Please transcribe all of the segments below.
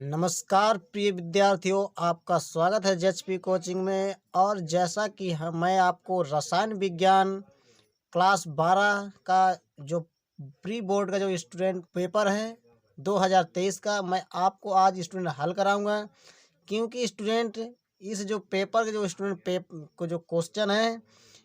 नमस्कार प्रिय विद्यार्थियों, आपका स्वागत है जेएचपी कोचिंग में। और जैसा कि मैं आपको रसायन विज्ञान क्लास 12 का जो प्री बोर्ड का जो स्टूडेंट पेपर है 2023 का, मैं आपको आज स्टूडेंट हल कराऊंगा। क्योंकि स्टूडेंट इस जो पेपर के जो स्टूडेंट को जो क्वेश्चन है,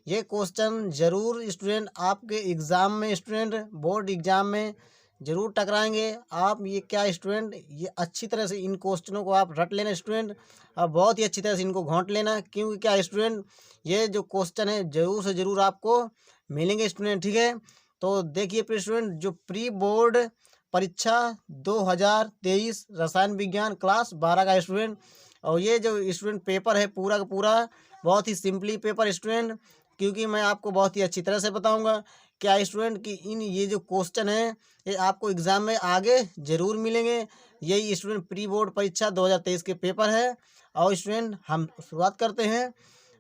ये क्वेश्चन ज़रूर स्टूडेंट आपके एग्ज़ाम में, स्टूडेंट बोर्ड एग्ज़ाम में ज़रूर टकराएंगे। आप ये क्या स्टूडेंट, ये अच्छी तरह से इन क्वेश्चनों को आप रट लेना स्टूडेंट, और बहुत ही अच्छी तरह से इनको घोंट लेना। क्योंकि क्या स्टूडेंट, ये जो क्वेश्चन है ज़रूर से ज़रूर आपको मिलेंगे स्टूडेंट, ठीक है। तो देखिए प्रिय स्टूडेंट, जो प्री बोर्ड परीक्षा 2023 रसायन विज्ञान क्लास 12 का स्टूडेंट, और ये जो स्टूडेंट पेपर है पूरा का पूरा बहुत ही सिंपली पेपर स्टूडेंट। क्योंकि मैं आपको बहुत ही अच्छी तरह से बताऊंगा क्या स्टूडेंट कि इन ये जो क्वेश्चन है ये आपको एग्ज़ाम में आगे ज़रूर मिलेंगे। यही स्टूडेंट प्री बोर्ड परीक्षा 2023 के पेपर है। और स्टूडेंट हम शुरुआत करते हैं।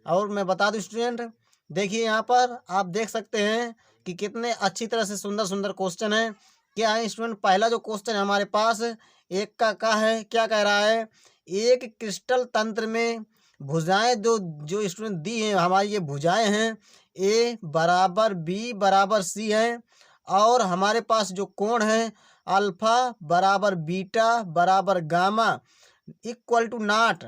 और मैं बता दूं स्टूडेंट, देखिए यहाँ पर आप देख सकते हैं कि कितने अच्छी तरह से सुंदर सुंदर क्वेश्चन है। क्या है स्टूडेंट, पहला जो क्वेश्चन है हमारे पास एक का है, क्या कह रहा है, एक क्रिस्टल तंत्र में भुजाएं जो जो स्टूडेंट दी हैं, हमारी ये भुजाएं हैं ए बराबर बी बराबर सी है। और हमारे पास जो कोण है अल्फा बराबर बीटा बराबर गामा इक्वल टू नॉट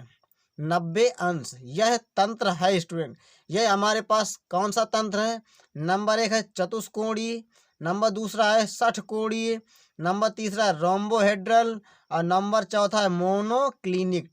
90 अंश, यह तंत्र है स्टूडेंट। यह हमारे पास कौन सा तंत्र है? नंबर एक है चतुष्कोणीय, नंबर दूसरा है षटकोणीय, नंबर तीसरा है रोम्बोहेड्रल, और नंबर चौथा है मोनोक्लिनिक।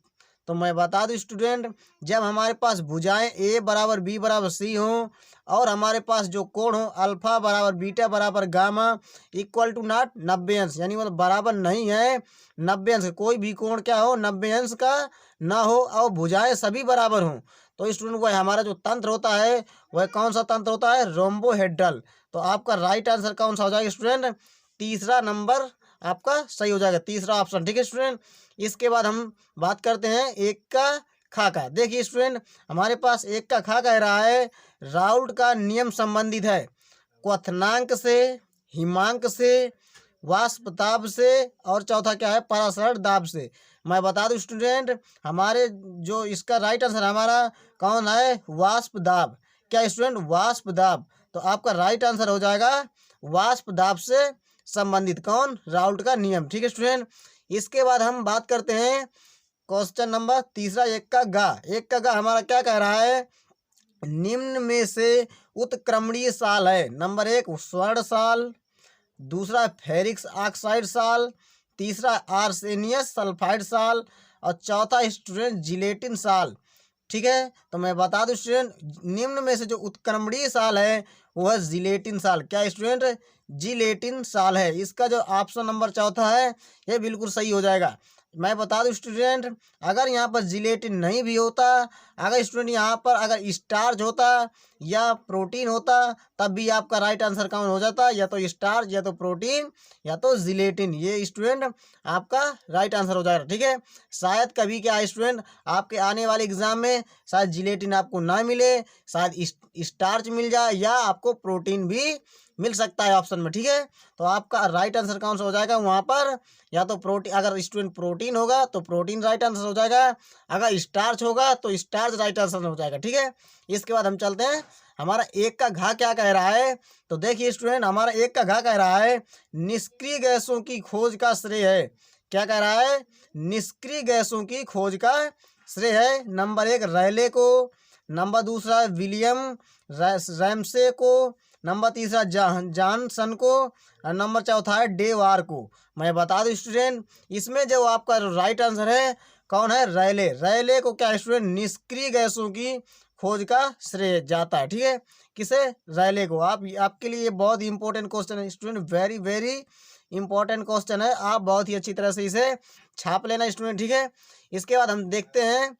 तो मैं बता दूं स्टूडेंट, जब हमारे पास भुजाएं ए बराबर बी बराबर सी हों और हमारे पास जो कोण हो अल्फा बराबर बीटा बराबर गामा इक्वल टू नॉट 90 अंश, यानी मतलब बराबर नहीं है 90 अंश, कोई भी कोण क्या हो 90 अंश का ना हो और भुजाएं सभी बराबर हों, तो स्टूडेंट वह हमारा जो तंत्र होता है वह कौन सा तंत्र होता है? रोम्बोहेड्रल। तो आपका राइट आंसर कौन सा हो जाएगा स्टूडेंट? तीसरा नंबर आपका सही हो जाएगा, तीसरा ऑप्शन, ठीक है स्टूडेंट। इसके बाद हम बात करते हैं एक का खा का। देखिए स्टूडेंट, हमारे पास एक का खा कह रहा है राउल्ट का नियम संबंधित है क्वथनांक से, हिमांक से, वाष्प दाब से, और चौथा क्या है? परासरण दाब से। मैं बता दूं स्टूडेंट, हमारे जो इसका राइट आंसर हमारा कौन है? वाष्प दाब। क्या स्टूडेंट? वाष्प दाब। तो आपका राइट आंसर हो जाएगा वाष्प दाब से संबंधित कौन? राउल्ट का नियम, ठीक है स्टूडेंट। इसके बाद हम बात करते हैं क्वेश्चन नंबर तीसरा एक का गा हमारा क्या कह रहा है? निम्न में से उत्क्रमणीय साल है। नंबर एक स्वर्ण साल, दूसरा फेरिक्स ऑक्साइड साल, तीसरा आर्सेनियस सल्फाइड साल, और चौथा स्टूडेंट जिलेटिन साल, ठीक है। तो मैं बता दूं स्टूडेंट, निम्न में से जो उत्क्रमणीय साल है वह जिलेटिन साल। क्या स्टूडेंट? जिलेटिन साल है। इसका जो ऑप्शन नंबर चौथा है ये बिल्कुल सही हो जाएगा। मैं बता दूं स्टूडेंट, अगर यहाँ पर जिलेटिन नहीं भी होता, अगर स्टूडेंट यहाँ पर अगर स्टार्च होता या प्रोटीन होता, तब भी आपका राइट आंसर कौन हो जाता? या तो स्टार्च, या तो प्रोटीन, या तो जिलेटिन। ये स्टूडेंट आपका राइट आंसर हो जाएगा, ठीक है। शायद कभी क्या स्टूडेंट आपके आने वाले एग्जाम में शायद जिलेटिन आपको ना मिले, शायद स्टार्च मिल जाए, या आपको प्रोटीन भी मिल सकता है ऑप्शन में, ठीक है। तो आपका राइट आंसर कौन सा हो जाएगा वहाँ पर? या तो प्रोटीन, अगर स्टूडेंट प्रोटीन होगा तो प्रोटीन राइट आंसर हो जाएगा, अगर स्टार्च होगा तो स्टार्च राइट आंसर हो जाएगा, ठीक है। इसके बाद हम चलते हैं, हमारा एक का घा क्या कह रहा है? तो देखिए स्टूडेंट, हमारा एक का घा कह रहा है निष्क्रिय गैसों की खोज का श्रेय है। क्या कह रहा है? निष्क्रिय गैसों की खोज का श्रेय है नंबर एक रैले को, नंबर दूसरा विलियम रैमसे को, नंबर तीसरा जॉनसन को, और नंबर चौथा है डेवार को। मैं बता दूं स्टूडेंट, इसमें जो आपका राइट आंसर है कौन है? रैले। रैले को क्या स्टूडेंट? निष्क्रिय गैसों की खोज का श्रेय जाता है, ठीक है। किसे? रैले को। आपके लिए ये बहुत ही इंपॉर्टेंट क्वेश्चन है student, very very important question है। आप बहुत ही अच्छी तरह से इसे छाप लेना स्टूडेंट, ठीक है। इसके बाद हम देखते हैं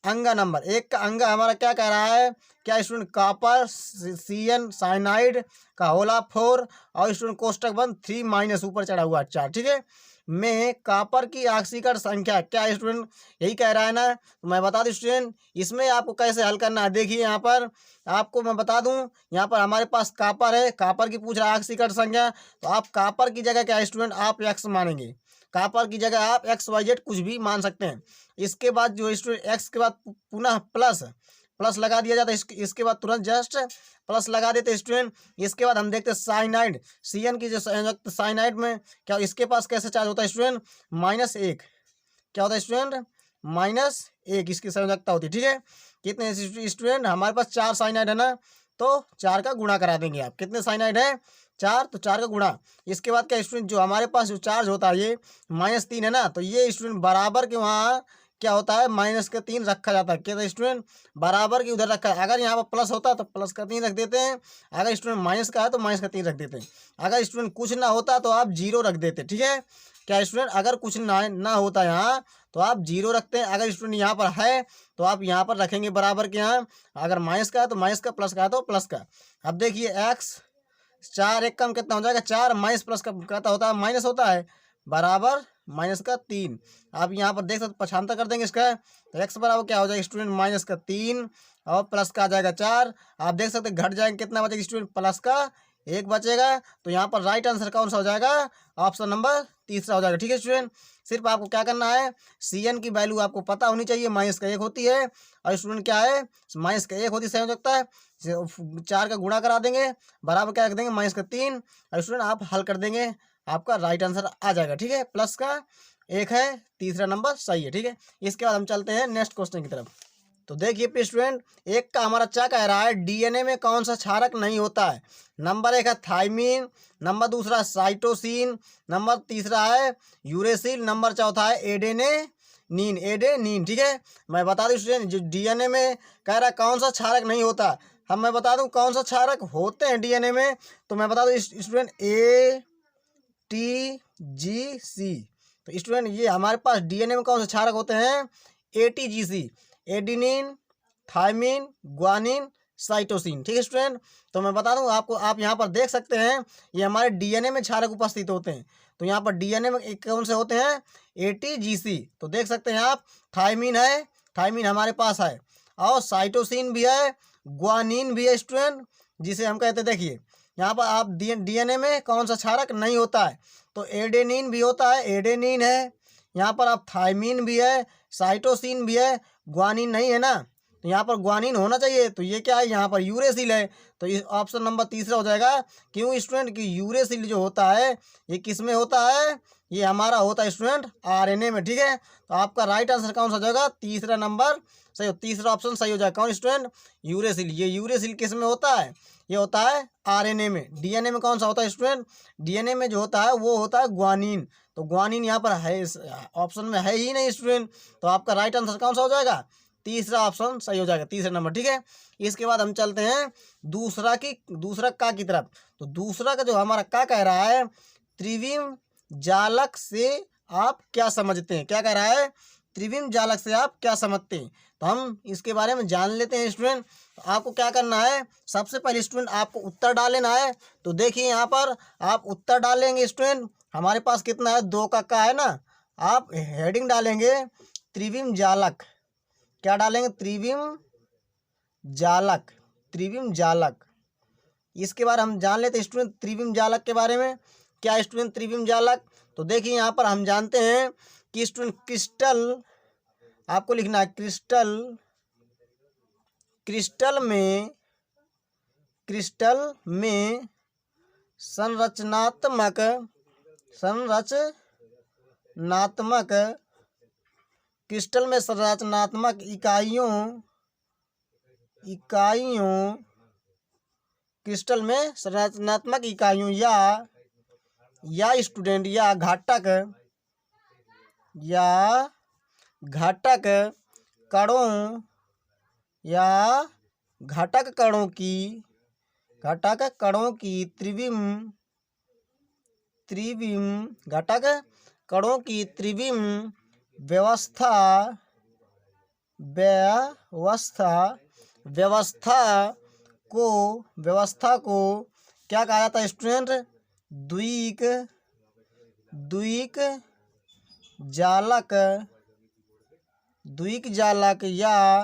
अंगा नंबर एक का अंगा हमारा क्या कह रहा है? क्या स्टूडेंट? कॉपर CN साइनाइड का होला 4, और स्टूडेंट कोष्टक बंद 3 माइनस ऊपर चढ़ा हुआ 4, ठीक है, में कॉपर की ऑक्सीकरण संख्या। क्या स्टूडेंट? यही कह रहा है ना। तो मैं बता दूं स्टूडेंट, इसमें आपको कैसे हल करना है। देखिए यहाँ पर आपको मैं बता दूं, यहाँ पर हमारे पास कॉपर है, कॉपर की पूछ रहा है ऑक्सीकरण संख्या, तो आप कॉपर की जगह क्या स्टूडेंट? आप x मानेंगे। कॉपर की जगह आप XYZ कुछ भी मान सकते हैं। इसके बाद जो स्टूडेंट एक्स के बाद पुनः प्लस प्लस लगा दिया जाता है, इसके बाद तुरंत जस्ट प्लस लगा देते स्टूडेंट। इसके बाद हम देखते हैं साइनाइड, CN की जो संयुक्त साइनाइड में क्या इसके पास कैसे चार्ज होता है स्टूडेंट, -1। क्या होता है स्टूडेंट, -1 इसकी संयोजकता होती है। ठीक है, कितने स्टूडेंट हमारे पास 4 साइनाइड है ना, तो 4 का गुणा करा देंगे आप। कितने साइनाइड है, 4, तो 4 का गुणा। इसके बाद क्या स्टूडेंट, जो हमारे पास जो चार्ज होता है ये -3 है ना, तो ये स्टूडेंट बराबर के वहाँ क्या होता है -3 रखा जाता है। क्या स्टूडेंट, बराबर के उधर रखा है। अगर यहाँ पर प्लस होता है तो +3 रख देते हैं, अगर स्टूडेंट माइनस का है तो -3 रख देते हैं। अगर स्टूडेंट कुछ ना होता तो आप 0 रख देते। ठीक है, क्या स्टूडेंट, अगर कुछ ना होता यहाँ तो आप 0 रखते हैं। अगर स्टूडेंट यहाँ पर है तो आप यहाँ पर रखेंगे बराबर के यहाँ, अगर माइनस का है तो माइनस का, प्लस का है तो प्लस का। अब देखिए x 4 एक कम कितना हो जाएगा, 4 माइनस प्लस का कहता होता है माइनस होता है, बराबर -3। आप यहाँ पर देख सकते पक्षांतर कर देंगे इसका, तो x बराबर क्या हो जाएगा स्टूडेंट, -3 और प्लस का आ जाएगा 4। आप देख सकते घट जाएंगे, कितना बचेगा स्टूडेंट, प्लस का 1 बचेगा। तो यहाँ पर राइट आंसर कौन सा हो जाएगा, ऑप्शन नंबर तीसरा हो जाएगा। ठीक है स्टूडेंट, सिर्फ आपको क्या करना है, CN की वैल्यू आपको पता होनी चाहिए, -1 होती है, और स्टूडेंट क्या है, -1 होती है संयोजकता है। 4 का गुणा करा देंगे, बराबर क्या रख देंगे, -3, और स्टूडेंट आप हल कर देंगे, आपका राइट आंसर आ जाएगा। ठीक है, प्लस का 1 है, तीसरा नंबर सही है। ठीक है, इसके बाद हम चलते हैं नेक्स्ट क्वेश्चन की तरफ। तो देखिए स्टूडेंट, एक का हमारा क्या कह रहा है, DNA में कौन सा क्षारक नहीं होता है। नंबर 1 है थाइमिन, नंबर दूसरा साइटोसिन, नंबर तीसरा है यूरेसिल, नंबर चौथा है एडेनिन। ठीक है, मैं बता दूं स्टूडेंट, जो DNA में कह रहा है कौन सा क्षारक नहीं होता, हम मैं बता दूं कौन सा क्षारक होते हैं DNA में, तो मैं बता दूं स्टूडेंट ATGC। तो स्टूडेंट ये हमारे पास DNA में कौन से क्षारक होते हैं, ATGC, adenine, thymine, guanine, cytosine. ठीक है स्टूडेंट, तो मैं बता दूं आपको, आप यहाँ पर देख सकते हैं ये हमारे DNA में क्षारक उपस्थित होते हैं। तो यहाँ पर DNA में कौन से होते हैं, ATGC। तो देख सकते हैं आप, थाइमिन है, थाइमिन हमारे पास है, और साइटोसिन भी है, ग्वानिन भी है स्टूडेंट, जिसे हम कहते हैं, देखिए यहाँ पर आप DNA में कौन सा क्षारक नहीं होता है, तो एडेनिन भी होता है, एडेनिन है। यहाँ पर आप थाइमिन भी है, साइटोसिन भी है, ग्वानिन नहीं है ना, तो यहाँ पर ग्वानिन होना चाहिए। तो ये क्या है, यहाँ पर यूरेसिल है, तो इस ऑप्शन नंबर तीसरा हो जाएगा। क्यों स्टूडेंट, कि यूरेसिल जो होता है ये किस में होता है, ये हमारा होता है स्टूडेंट RNA में। ठीक है, तो आपका राइट आंसर कौन सा हो जाएगा, तीसरा नंबर सही, तीसरा ऑप्शन सही हो जाएगा। कौन स्टूडेंट, यूरेसिल। ये यूरेसिल किस में होता है, ये होता है RNA में। DNA में कौन सा होता है स्टूडेंट, DNA में जो होता है वो होता है ग्वानिन। तो ग्वानिन यहाँ पर है, इस ऑप्शन में है ही नहीं स्टूडेंट, तो आपका राइट आंसर कौन सा हो जाएगा, तीसरा ऑप्शन सही हो जाएगा, तीसरा नंबर। ठीक है, इसके बाद हम चलते हैं दूसरा का की तरफ। तो दूसरा का जो हमारा का कह रहा है, त्रिविम जालक से आप क्या समझते हैं, क्या कह रहा है, त्रिविम जालक से आप क्या समझते हैं। तो हम इसके बारे में जान लेते हैं स्टूडेंट। तो आपको क्या करना है, सबसे पहले स्टूडेंट आपको उत्तर डालना है। तो देखिए यहाँ पर आप उत्तर डालेंगे स्टूडेंट, हमारे पास कितना है, 2 का है ना, आप हेडिंग डालेंगे त्रिविम जालक। क्या डालेंगे, त्रिविम जालक, त्रिविम जालक। इसके बारे हम जान लेते हैं स्टूडेंट त्रिविम जालक के बारे में। क्या स्टूडेंट त्रिविम जालक, तो देखिए यहाँ पर हम जानते हैं कि स्टूडेंट क्रिस्टल, आपको लिखना है क्रिस्टल, क्रिस्टल में संरचनात्मक क्रिस्टल में संरचनात्मक इकाइयों क्रिस्टल में संरचनात्मक इकाइयों या स्टूडेंट या घटक कणों की त्रिविम व्यवस्था को क्या कहा जाता है स्टूडेंट, द्विक जालक या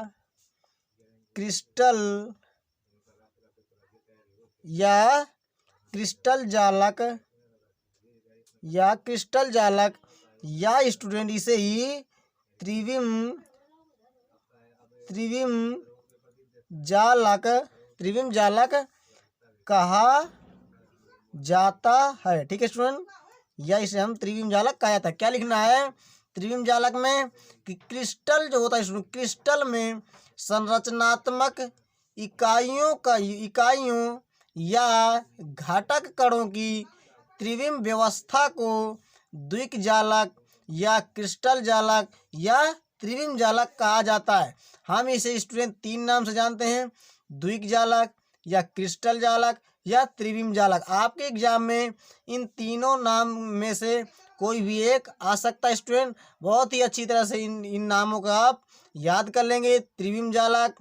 क्रिस्टल जालक या स्टूडेंट इसे ही त्रिविम त्रिविम जालक त्रिविम जालक कहा जाता है। ठीक है स्टूडेंट, या इसे हम त्रिविम जालक कहा जाता है। क्या लिखना है त्रिविम जालक में कि क्रिस्टल जो होता है स्टूडेंट, क्रिस्टल में संरचनात्मक इकाइयों या घटक कणों की त्रिविम व्यवस्था को द्विक जालक या क्रिस्टल जालक या त्रिविम जालक कहा जाता है। हम इसे स्टूडेंट तीन नाम से जानते हैं, द्विक जालक या क्रिस्टल जालक या त्रिविम जालक। आपके एग्जाम में इन तीनों नाम में से कोई भी एक आ सकता है स्टूडेंट। बहुत ही अच्छी तरह से इन नामों का आप याद कर लेंगे, त्रिविम जालक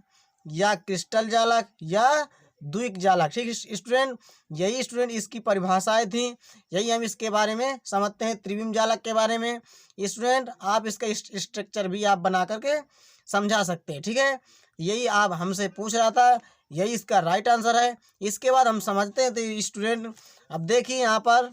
या क्रिस्टल जालक या द्विक जालक। ठीक है स्टूडेंट, यही स्टूडेंट इसकी परिभाषाएं थी, यही हम इसके बारे में समझते हैं त्रिविम जालक के बारे में। स्टूडेंट आप इसका स्ट्रक्चर भी आप बना करके समझा सकते हैं। ठीक है, यही आप हमसे पूछ रहा था, यही इसका राइट आंसर है। इसके बाद हम समझते हैं तो स्टूडेंट अब देखिए यहाँ पर,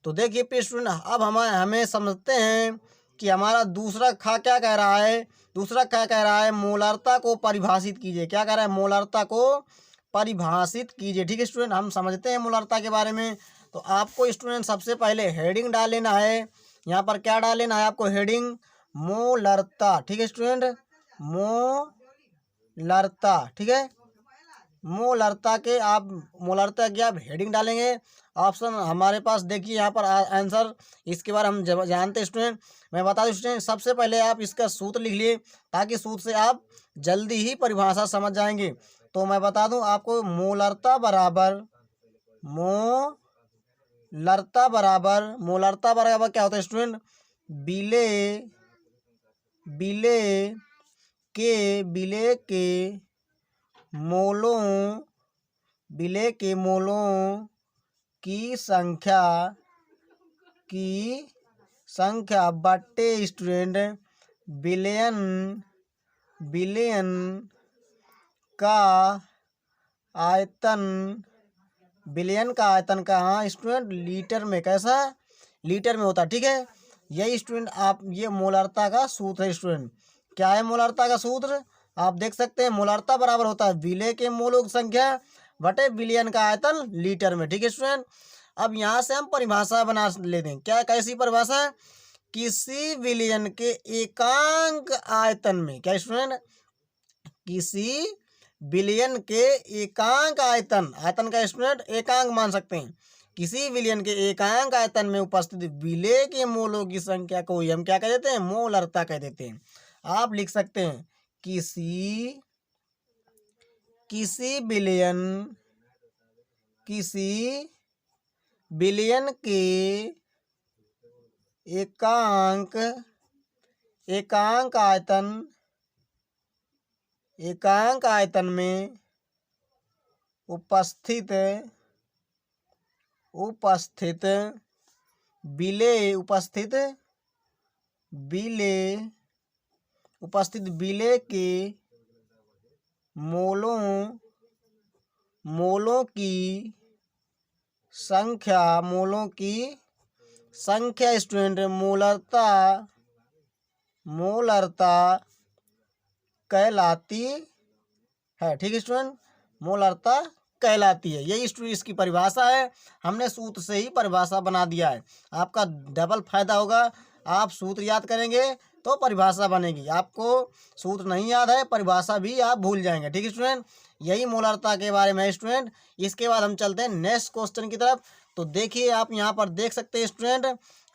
तो देखिए पे स्टूडेंट अब हमें समझते हैं कि हमारा दूसरा खा क्या कह रहा है। दूसरा क्या कह रहा है, मोलारता को परिभाषित कीजिए। क्या कह रहा है, मोलारता को परिभाषित कीजिए। ठीक है स्टूडेंट, हम समझते हैं मोलारता के बारे में। तो आपको स्टूडेंट सबसे पहले हेडिंग डाल लेना है। यहाँ पर क्या डाल लेना है आपको, हेडिंग मोलारता। ठीक है स्टूडेंट, मोलारता। ठीक है, मोलारता के आप मोलारता की आप हेडिंग डालेंगे। ऑप्शन हमारे पास देखिए यहाँ पर आंसर, इसके बारे हम जानते हैं स्टूडेंट। मैं बता दूं स्टूडेंट, सबसे पहले आप इसका सूत्र लिख लिए ताकि सूत्र से आप जल्दी ही परिभाषा समझ जाएंगे। तो मैं बता दूं आपको, मोलारता बराबर क्या होता है स्टूडेंट, बिले के मोलों की संख्या बट्टे स्टूडेंट बिलियन का आयतन कहाँ स्टूडेंट, लीटर में। कैसा, लीटर में होता है। ठीक है, यही स्टूडेंट आप ये मोलारता का सूत्र है स्टूडेंट। क्या है मोलारता का सूत्र, आप देख सकते हैं, मोलारता बराबर होता है विलय के मोलों की संख्या बटे बिलियन का आयतन लीटर में। ठीक है स्टूडेंट, अब यहाँ से हम परिभाषा बना लेते हैं। क्या, कैसी परिभाषा, किसी विलयन के एकांक आयतन में। क्या स्टूडेंट, किसी विलयन के एकांक आयतन का स्टूडेंट एकांक मान सकते हैं। किसी विलयन के एकांक आयतन में उपस्थित विलय के मोलों की संख्या को हम क्या कह देते हैं, मोलारता कह देते हैं। आप लिख सकते हैं किसी विलयन के एकांक आयतन में उपस्थित विलय के मोलों की संख्या स्टूडेंट मोलारता कहलाती है। ठीक है स्टूडेंट, मोलारता कहलाती है। यही स्टूडेंट इसकी परिभाषा है, हमने सूत्र से ही परिभाषा बना दिया है। आपका डबल फायदा होगा, आप सूत्र याद करेंगे तो परिभाषा बनेगी। आपको सूत्र नहीं याद है, परिभाषा भी आप भूल जाएंगे। ठीक है स्टूडेंट, यही मोलारता के बारे में है स्टूडेंट। इसके बाद हम चलते हैं नेक्स्ट क्वेश्चन की तरफ। तो देखिए आप यहाँ पर देख सकते हैं स्टूडेंट,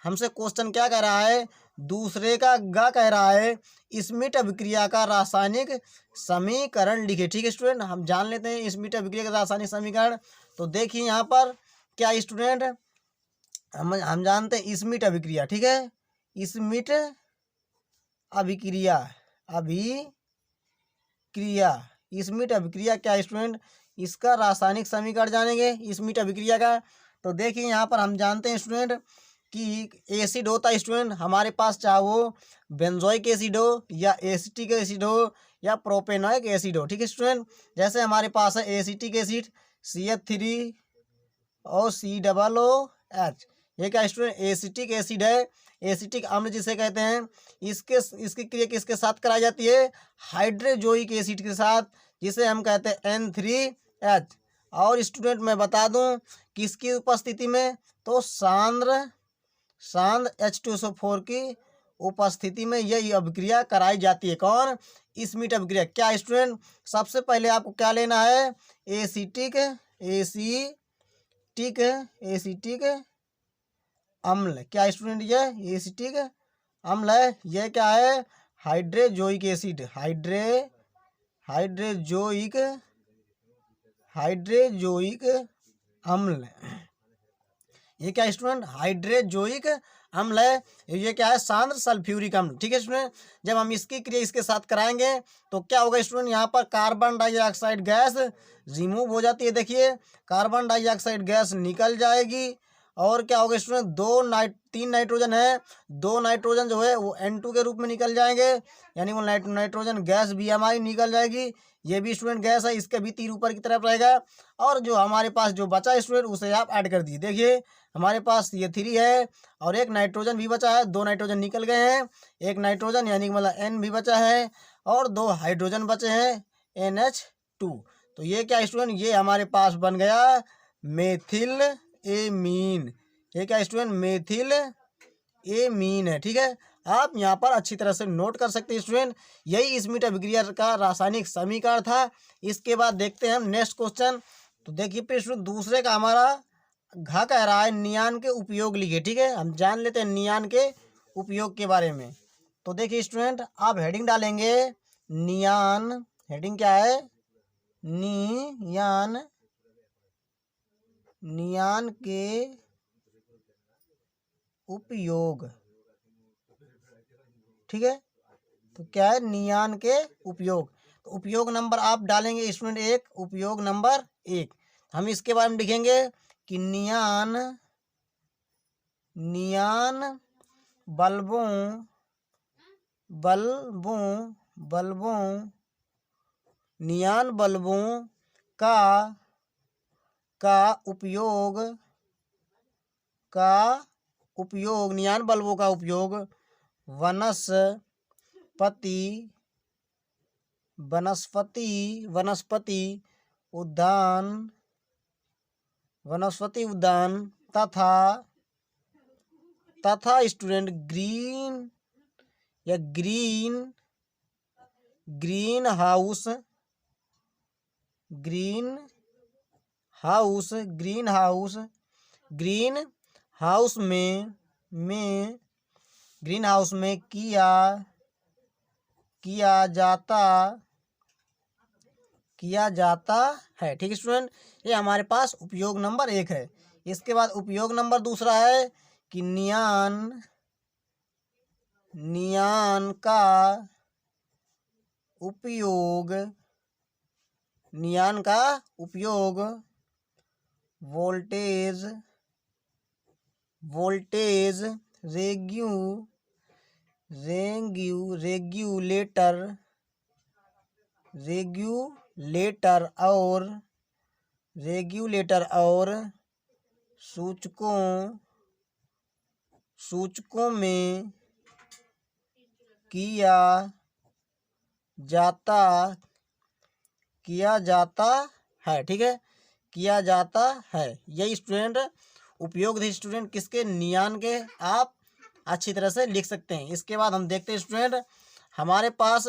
हमसे क्वेश्चन क्या कह रहा है, दूसरे का ग कह रहा है, स्मिट अभिक्रिया का रासायनिक समीकरण लिखे। ठीक है स्टूडेंट, हम जान लेते हैं स्मिट अभिक्रिया का रासायनिक समीकरण। तो देखिए यहाँ पर क्या स्टूडेंट, हम जानते हैं स्मिट अभिक्रिया। ठीक है, स्मिट अभिक्रिया स्मिट अभिक्रिया क्या स्टूडेंट, इसका रासायनिक समीकरण जानेंगे स्मिट अभिक्रिया का। तो देखिए यहाँ पर हम जानते हैं स्टूडेंट कि एसिड होता है स्टूडेंट हमारे पास, चाहे वो बेंजोइक एसिड हो या एसिटिक एसिड हो या प्रोपेनोइक एसिड हो। ठीक है स्टूडेंट, जैसे हमारे पास है एसिटिक एसिड CH3 और COOH, ये क्या स्टूडेंट, एसिटिक एसिड है, एसिटिक अम्ल जिसे कहते हैं। इसकी क्रिया किसके साथ कराई जाती है, हाइड्रोजोइक एसिड के साथ, जिसे हम कहते हैं N3H। और स्टूडेंट मैं बता दूं किसकी उपस्थिति में, तो सांद्र H2SO4 की उपस्थिति में यह अभिक्रिया कराई जाती है। कौन, स्मिट अभिक्रिया। क्या स्टूडेंट, सबसे पहले आपको क्या लेना है, एसिटिक एसिटिक अम्ल। क्या स्टूडेंट, ये एसिटिक अम्ल है। यह क्या है, हाइड्रोजोइक एसिड, हाइड्रोजोइक अम्ल। ये क्या स्टूडेंट, हाइड्रोजोइक अम्ल है। ये क्या है, सांद्र सल्फ्यूरिक अम्ल। ठीक है स्टूडेंट, जब हम इसकी क्रिया इसके साथ कराएंगे तो क्या होगा स्टूडेंट, यहाँ पर कार्बन डाइऑक्साइड गैस रिमूव हो जाती है। देखिए कार्बन डाइऑक्साइड गैस निकल जाएगी, और क्या होगा स्टूडेंट, 3 नाइट्रोजन है, 2 नाइट्रोजन जो है वो N2 के रूप में निकल जाएंगे, यानी वो नाइट्रोजन गैस भी हमारी निकल जाएगी। ये भी स्टूडेंट गैस है, इसका भी तीर ऊपर की तरफ रहेगा। और जो हमारे पास जो बचा स्टूडेंट उसे आप ऐड कर दीजिए। देखिए हमारे पास ये 3 है, और एक नाइट्रोजन भी बचा है, 2 नाइट्रोजन निकल गए हैं, एक नाइट्रोजन यानी कि मतलब N भी बचा है, और 2 हाइड्रोजन बचे हैं NH2। तो ये क्या स्टूडेंट, ये हमारे पास बन गया मेथिल एमीन। ये क्या स्टूडेंट, मेथिल एमीन है। ठीक है, आप यहाँ पर अच्छी तरह से नोट कर सकते हैं स्टूडेंट। यही स्मिट अभिक्रिया का रासायनिक समीकरण था। इसके बाद देखते हैं हम नेक्स्ट क्वेश्चन। तो देखिए फिर स्टूडेंट दूसरे का हमारा घ कह रहा है नियान के उपयोग लिखे। ठीक है, हम जान लेते हैं नियान के उपयोग के बारे में। तो देखिए स्टूडेंट, आप हेडिंग डालेंगे नियान, हेडिंग क्या है, नियान, नियान के उपयोग। ठीक है, तो क्या है, नियान के उपयोग। तो उपयोग नंबर आप डालेंगे स्टूडेंट 1, उपयोग नंबर 1। हम इसके बारे में लिखेंगे कि नियान बल्बों नियान बल्बों का उपयोग नियान बल्बों का उपयोग वनस्पति उद्यान तथा स्टूडेंट ग्रीन हाउस में किया जाता है। ठीक है स्टूडेंट, ये हमारे पास उपयोग नंबर 1 है। इसके बाद उपयोग नंबर दूसरा है कि नियान का उपयोग वोल्टेज रेगुलेटर और सूचकों में किया जाता है। ठीक है, किया जाता है। यही स्टूडेंट उपयोग थे स्टूडेंट किसके, नियान के। आप अच्छी तरह से लिख सकते हैं। इसके बाद हम देखते हैं स्टूडेंट हमारे पास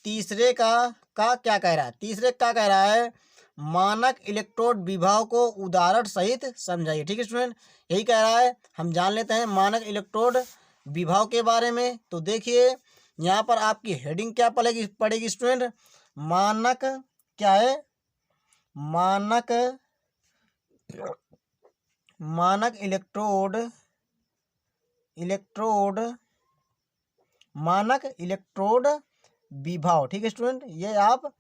तीसरे का क्या कह रहा है। तीसरे का कह रहा है मानक इलेक्ट्रोड विभव को उदाहरण सहित समझाइए। ठीक है स्टूडेंट, यही कह रहा है। हम जान लेते हैं मानक इलेक्ट्रोड विभव के बारे में। तो देखिए यहाँ पर आपकी हेडिंग क्या पड़ेगी स्टूडेंट, मानक क्या है, मानक इलेक्ट्रोड विभव। ठीक है स्टूडेंट, ये आप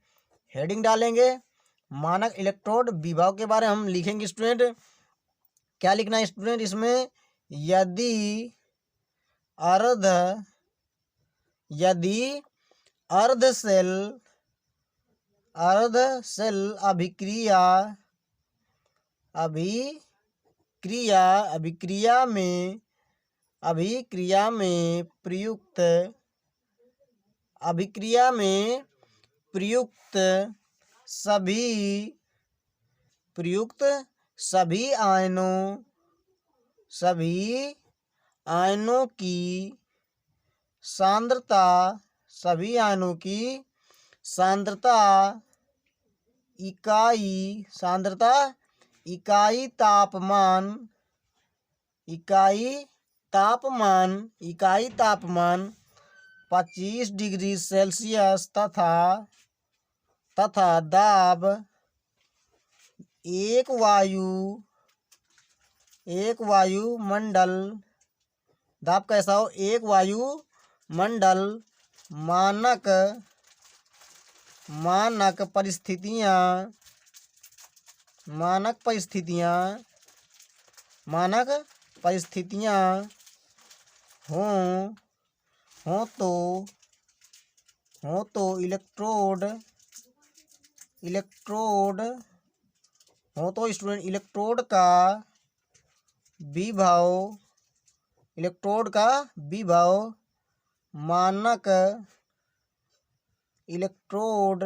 हेडिंग डालेंगे मानक इलेक्ट्रोड विभव के बारे में हम लिखेंगे स्टूडेंट। क्या लिखना है स्टूडेंट इसमें, यदि अर्ध सेल अभिक्रिया अभिक्रिया में प्रयुक्त सभी आयनों की सांद्रता इकाई तापमान 25 डिग्री सेल्सियस तथा दाब एक वायुमंडल दाब कैसा हो, एक वायुमंडल मानक परिस्थितियां हो तो इलेक्ट्रोड का विभव मानक इलेक्ट्रोड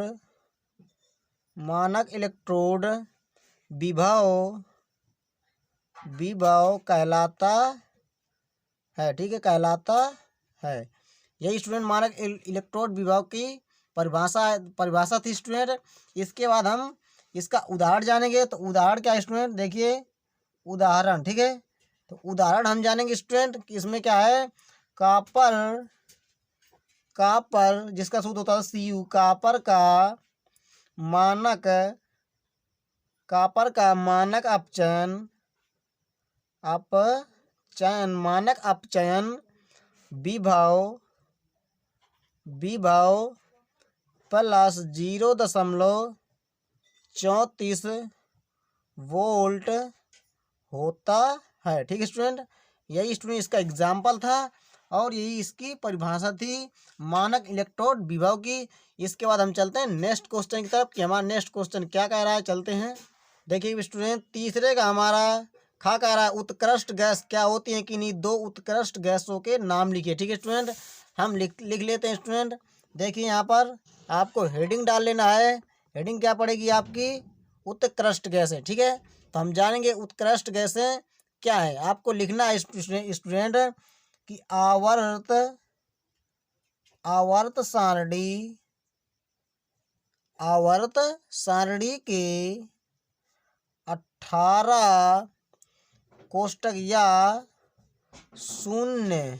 विभव कहलाता है। ठीक है, कहलाता है। यही स्टूडेंट मानक इलेक्ट्रोड विभव की परिभाषा थी स्टूडेंट। इसके बाद हम इसका उदाहरण जानेंगे। तो उदाहरण क्या है स्टूडेंट, देखिए उदाहरण। ठीक है, तो उदाहरण हम जानेंगे स्टूडेंट कि इसमें क्या है, कापर जिसका सूत्र होता है Cu, कापर का मानक अपचयन विभव प्लस 0.34 वोल्ट होता है। ठीक है स्टूडेंट, यही स्टूडेंट इसका एग्जाम्पल था और यही इसकी परिभाषा थी मानक इलेक्ट्रोड विभव की। इसके बाद हम चलते हैं नेक्स्ट क्वेश्चन की तरफ कि हमारा नेक्स्ट क्वेश्चन क्या कह रहा है। चलते हैं, देखिए स्टूडेंट तीसरे का हमारा कह रहा है उत्कृष्ट गैस क्या होती है कि नहीं, दो उत्कृष्ट गैसों के नाम लिखिए। ठीक है स्टूडेंट, हम लिख लेते हैं स्टूडेंट। देखिए यहाँ पर आपको हेडिंग डाल लेना है। हेडिंग क्या पड़ेगी आपकी, उत्कृष्ट गैसें। ठीक है, तो हम जानेंगे उत्कृष्ट गैसें क्या है। आपको लिखना है स्टूडेंट कि आवर्त सारणी के 18 कोष्टक या शून्य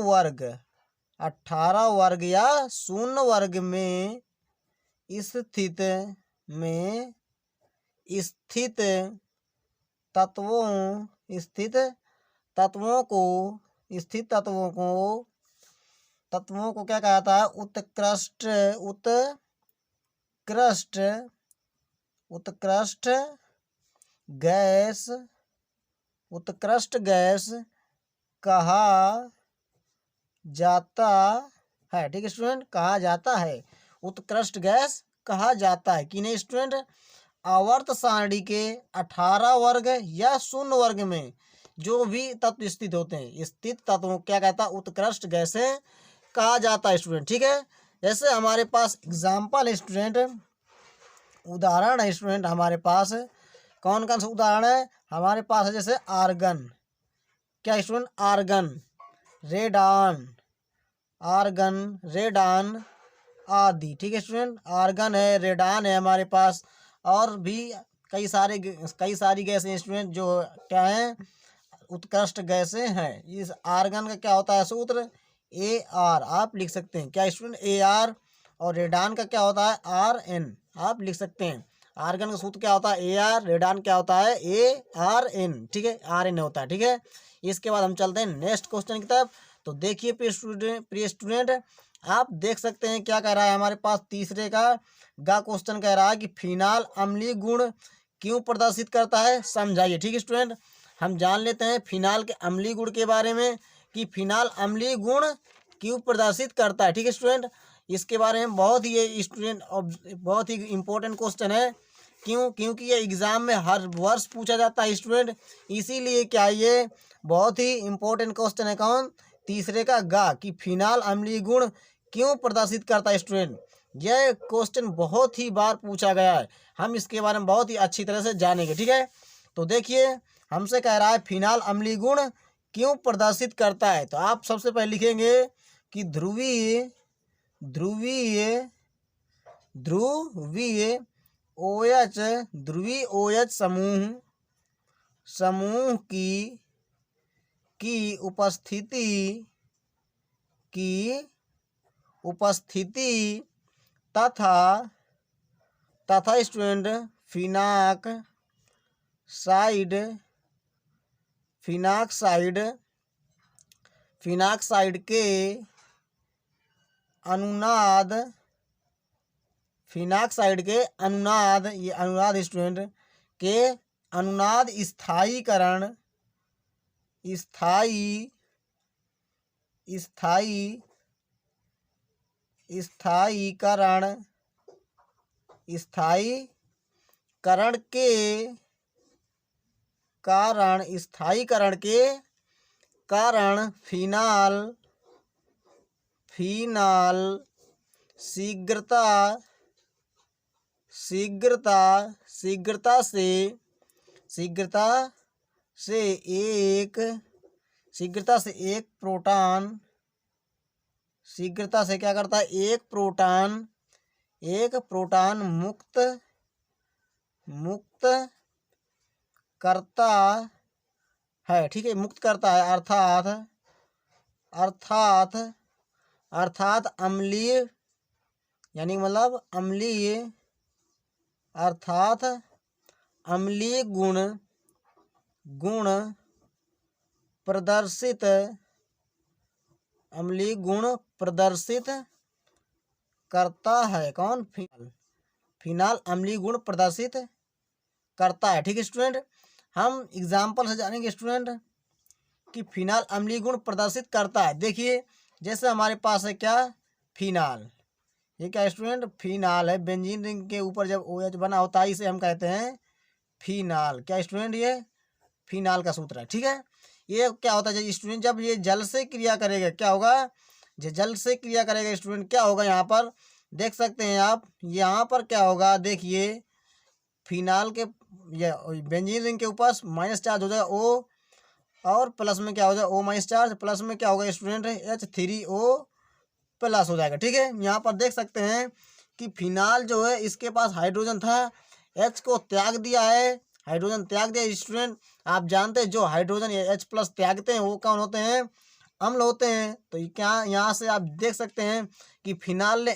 वर्ग 18 वर्ग या शून्य वर्ग में स्थित तत्वों को क्या कहता है, उत्कृष्ट गैस कहा जाता है। ठीक है स्टूडेंट, कहा जाता है, उत्कृष्ट गैस कहा जाता है कि नहीं स्टूडेंट। आवर्त सारणी के 18 वर्ग या शून्य वर्ग में जो भी तत्व स्थित होते हैं, स्थित तत्वों क्या कहता है, उत्कृष्ट गैसें कहा जाता है स्टूडेंट। ठीक है, जैसे हमारे पास एग्जाम्पल है स्टूडेंट, उदाहरण है स्टूडेंट हमारे पास। कौन कौन सा उदाहरण है हमारे पास है, जैसे आर्गन। क्या स्टूडेंट, आर्गन, रेडान आदि। ठीक है स्टूडेंट, आर्गन है, रेडान है हमारे पास, और भी कई सारी गैसें स्टूडेंट जो क्या हैं, उत्कृष्ट गैसें हैं। इस आर्गन का क्या होता है सूत्र, AR आप लिख सकते हैं। क्या स्टूडेंट, AR। और रेडान का क्या होता है, RN आप लिख सकते हैं। आर्गन का सूत्र क्या होता है, AR। रेडान क्या होता है, ARN। ठीक है, RN होता है। ठीक है, इसके बाद हम चलते हैं नेक्स्ट क्वेश्चन की तरफ। तो देखिए प्रिय स्टूडेंट आप देख सकते हैं क्या कह रहा है हमारे पास। तीसरे का क्वेश्चन कह रहा है कि फिनाल अम्लीय गुण क्यों प्रदर्शित करता है, समझाइए। ठीक है स्टूडेंट, हम जान लेते हैं फिनाल के अम्लीय गुण के बारे में कि फिनाल अम्लीय गुण क्यों प्रदर्शित करता है। ठीक है स्टूडेंट, इसके बारे में बहुत ही इम्पोर्टेंट क्वेश्चन है क्यों? क्योंकि ये एग्ज़ाम में हर वर्ष पूछा जाता है स्टूडेंट, इसीलिए क्या ये बहुत ही इम्पोर्टेंट क्वेश्चन है। कौन? तीसरे का गा कि फिनाल अम्लीय गुण क्यों प्रदर्शित करता है स्टूडेंट। यह क्वेश्चन बहुत ही बार पूछा गया है, हम इसके बारे में बहुत ही अच्छी तरह से जानेंगे। ठीक है, तो देखिए हमसे कह रहा है फिनाल अम्लीय गुण क्यों प्रदर्शित करता है। तो आप सबसे पहले लिखेंगे कि ध्रुवीय ध्रुवीय ध्रुवीय OH ध्रुवीय OH समूह की उपस्थिति तथा स्टूडेंट फिनाक्साइड के अनुनाद ये अनुनाद स्टूडेंट के अनुनाद स्थायीकरण के कारण फिनाल शीघ्रता से एक प्रोटॉन क्या करता है? एक प्रोटॉन मुक्त करता है। ठीक है, मुक्त करता है अर्थात अम्लीय यानी मतलब अम्लीय गुण प्रदर्शित करता है। कौन? फिनाल अम्लीय गुण प्रदर्शित करता है। ठीक है स्टूडेंट, हम एग्जाम्पल से जानेंगे स्टूडेंट कि फिनाल अम्लीय गुण प्रदर्शित करता है। देखिए जैसे हमारे पास है क्या? फिनाल। ये क्या स्टूडेंट? फिनाल है। बेंजीन रिंग के ऊपर जब OH बना होता है इसे हम कहते हैं फिनाल। क्या स्टूडेंट? ये फिनाल का सूत्र है। ठीक है, ये क्या होता है स्टूडेंट? जब ये जल से क्रिया करेगा क्या होगा? जल से क्रिया करेगा स्टूडेंट क्या होगा? यहाँ पर देख सकते हैं आप, यहाँ पर क्या होगा? देखिए फिनाल के बेंजीन रिंग के ऊपर माइनस चार्ज हो जाएगा O, और प्लस में क्या हो जाएगा? O माइनस चार्ज, प्लस में क्या होगा स्टूडेंट? H3O प्लस हो जाएगा। ठीक है, यहाँ पर देख सकते हैं कि फिनाल जो है इसके पास हाइड्रोजन था, H को त्याग दिया है, हाइड्रोजन त्याग दिया स्टूडेंट। आप जानते हैं जो हाइड्रोजन H प्लस त्यागते हैं वो कौन होते हैं? अम्ल होते हैं। तो क्या यहाँ से आप देख सकते हैं कि फिनाल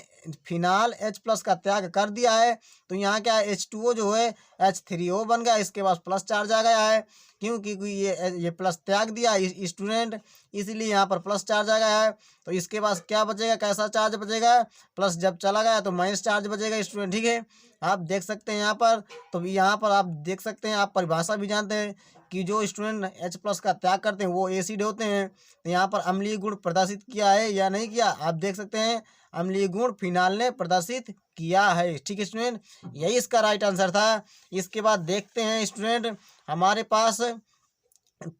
H प्लस का त्याग कर दिया है, तो यहाँ क्या है? H2O जो है H3O बन गया, इसके पास प्लस चार्ज आ गया है। क्योंकि ये प्लस त्याग दिया स्टूडेंट, इसलिए यहाँ पर प्लस चार्ज आ गया है। तो इसके पास क्या बचेगा? कैसा चार्ज बचेगा? प्लस जब चला गया तो माइनस चार्ज बचेगा स्टूडेंट। ठीक है, आप देख सकते हैं यहाँ पर। तो यहाँ पर आप देख सकते हैं, आप परिभाषा भी जानते हैं कि जो स्टूडेंट H प्लस का त्याग करते हैं वो एसिड होते हैं। तो यहाँ पर अम्लीय गुण प्रदर्शित किया है या नहीं किया? आप देख सकते हैं अम्लीय गुण फिनाल ने प्रदर्शित किया है। ठीक है स्टूडेंट, यही इसका राइट आंसर था। इसके बाद देखते हैं स्टूडेंट हमारे पास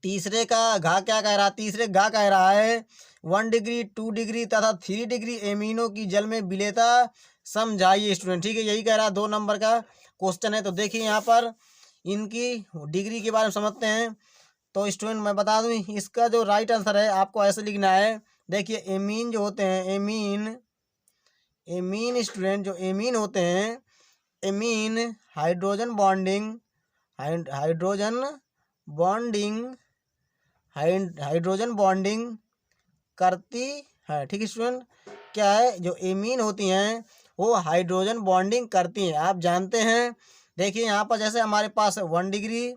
तीसरे का घा क्या कह रहा है? तीसरे घा कह रहा है 1 डिग्री 2 डिग्री तथा 3 डिग्री एमिनो की जल में विलेयता समझाइए स्टूडेंट। ठीक है, यही कह रहा है, 2 नंबर का क्वेश्चन है। तो देखिए यहाँ पर इनकी डिग्री के बारे में समझते हैं। तो स्टूडेंट मैं बता दूं इसका जो राइट आंसर है आपको ऐसे लिखना है। देखिए एमीन जो होते हैं, एमीन स्टूडेंट जो एमीन होते हैं, एमीन हाइड्रोजन बॉन्डिंग करती है। ठीक है स्टूडेंट, क्या है? जो एमीन होती हैं वो हाइड्रोजन बॉन्डिंग करती हैं, आप जानते हैं। देखिए यहाँ पर जैसे हमारे पास 1 डिग्री,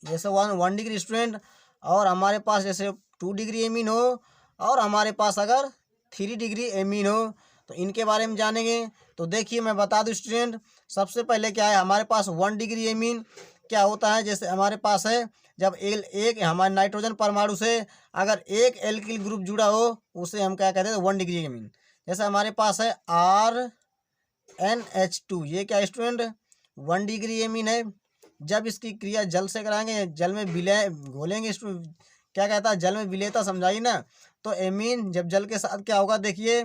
जैसे 1 डिग्री स्टूडेंट, और हमारे पास जैसे 2 डिग्री एमीन हो, और हमारे पास अगर 3 डिग्री एमीन हो, तो इनके बारे में जानेंगे। तो देखिए मैं बता दूं स्टूडेंट, सबसे पहले क्या है हमारे पास 1 डिग्री एमीन क्या होता है? जैसे हमारे पास है जब एक हमारे नाइट्रोजन परमाणु से अगर एक एल्किल ग्रुप जुड़ा हो उसे हम क्या कहते हैं? 1 डिग्री एमीन। जैसे हमारे पास है RNH2, ये क्या स्टूडेंट? 1 डिग्री एमीन है। जब इसकी क्रिया जल से कराएंगे, जल में विलय घोलेंगे, क्या कहता है, जल में विलेयता समझाई ना। तो एमीन जब जल के साथ क्या होगा, देखिए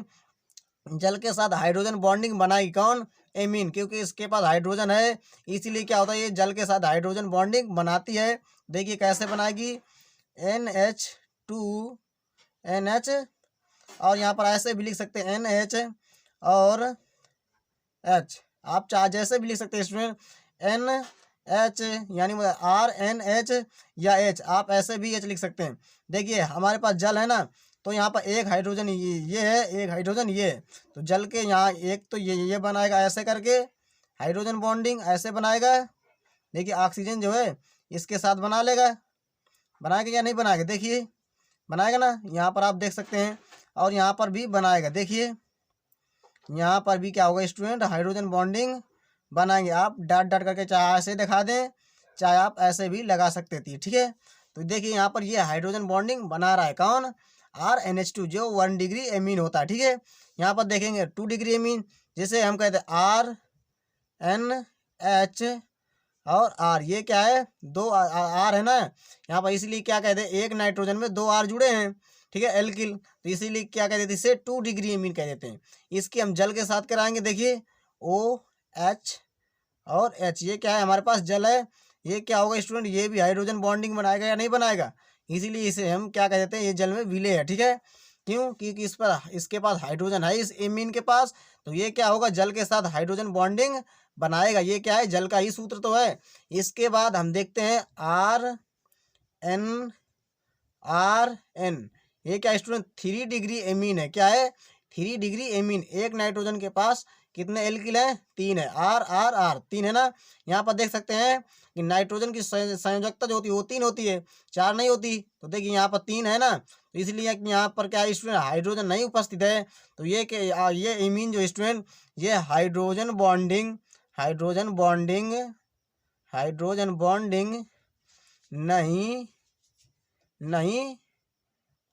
जल के साथ हाइड्रोजन बॉन्डिंग बनाएगी कौन, एमीन, क्योंकि इसके पास हाइड्रोजन है, इसीलिए क्या होता है, ये जल के साथ हाइड्रोजन बॉन्डिंग बनाती है। देखिए कैसे बनाएगी, NH और यहाँ पर ऐसे भी लिख सकते हैं NH और H, आप चाहे जैसे भी लिख सकते हैं स्टूडेंट, NH यानी RNH या H, आप ऐसे भी H लिख सकते हैं। देखिए हमारे पास जल है ना, तो यहाँ पर एक हाइड्रोजन ये है, एक हाइड्रोजन ये, तो जल के यहाँ एक तो ये बनाएगा ऐसे करके हाइड्रोजन बॉन्डिंग, ऐसे बनाएगा। देखिए ऑक्सीजन जो है इसके साथ बना लेगा, बनाएगा या नहीं बनाएगा, देखिए बनाएगा ना, यहाँ पर आप देख सकते हैं। और यहाँ पर भी बनाएगा, देखिए यहाँ पर भी क्या होगा स्टूडेंट, हाइड्रोजन बॉन्डिंग बनाएंगे। आप डॉट डॉट करके चाहे ऐसे दिखा दें, चाहे आप ऐसे भी लगा सकते थे, ठीक है। तो देखिए यहाँ पर ये हाइड्रोजन बॉन्डिंग बना रहा है कौन, RNH2, जो 1 डिग्री एमीन होता है, ठीक है। यहाँ पर देखेंगे 2 डिग्री एमीन, जैसे हम कहते हैं RNH और R, ये क्या है, 2 R है ना यहाँ पर, इसलिए क्या कहते हैं, एक नाइट्रोजन में 2 R जुड़े हैं, ठीक है, एल्किल, तो इसीलिए क्या कहते हैं, इसे 2 डिग्री एमीन कह देते हैं। इसकी हम जल के साथ कराएंगे, देखिए OH और H, ये क्या है, हमारे पास जल है, ये क्या होगा स्टूडेंट, ये भी हाइड्रोजन बॉन्डिंग बनाएगा या नहीं बनाएगा, इसीलिए इसे हम क्या कह देते हैं, ये जल में विलय है, ठीक है। क्यों, क्योंकि इसके पास हाइड्रोजन है, इस एमीन के पास, तो ये क्या होगा, जल के साथ हाइड्रोजन बॉन्डिंग बनाएगा। ये क्या है, जल का ही सूत्र तो है। इसके बाद हम देखते हैं RN, ये क्या स्टूडेंट, 3 डिग्री एमीन है, क्या है, 3 डिग्री एमीन। एक नाइट्रोजन के पास कितने एल्किल हैं, 3 है, R 3 है ना। यहाँ पर देख सकते हैं कि नाइट्रोजन की संयोजकता जो होती है वो 3 होती है, 4 नहीं होती। तो देखिए यहाँ पर 3 है ना, तो इसलिए यहाँ पर क्या स्टूडेंट, हाइड्रोजन नहीं उपस्थित है। तो ये एमीन जो स्टूडेंट, ये हाइड्रोजन बॉन्डिंग नहीं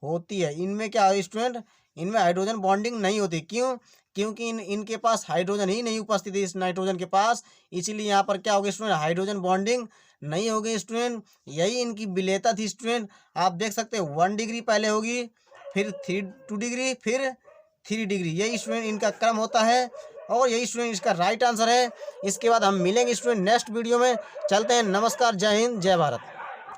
होती है। इनमें क्या है स्टूडेंट, इनमें हाइड्रोजन बॉन्डिंग नहीं होती। क्यों, क्योंकि इनके पास हाइड्रोजन ही नहीं उपस्थित है इस नाइट्रोजन के पास, इसीलिए यहाँ पर क्या होगा स्टूडेंट, हाइड्रोजन बॉन्डिंग नहीं होगी स्टूडेंट। यही इनकी विलेयता थी स्टूडेंट। आप देख सकते हैं 1 डिग्री पहले होगी, फिर 2 डिग्री, फिर 3 डिग्री, यही स्टूडेंट इनका क्रम होता है, और यही स्टूडेंट इसका राइट आंसर है। इसके बाद हम मिलेंगे स्टूडेंट नेक्स्ट वीडियो में। चलते हैं, नमस्कार, जय हिंद, जय भारत।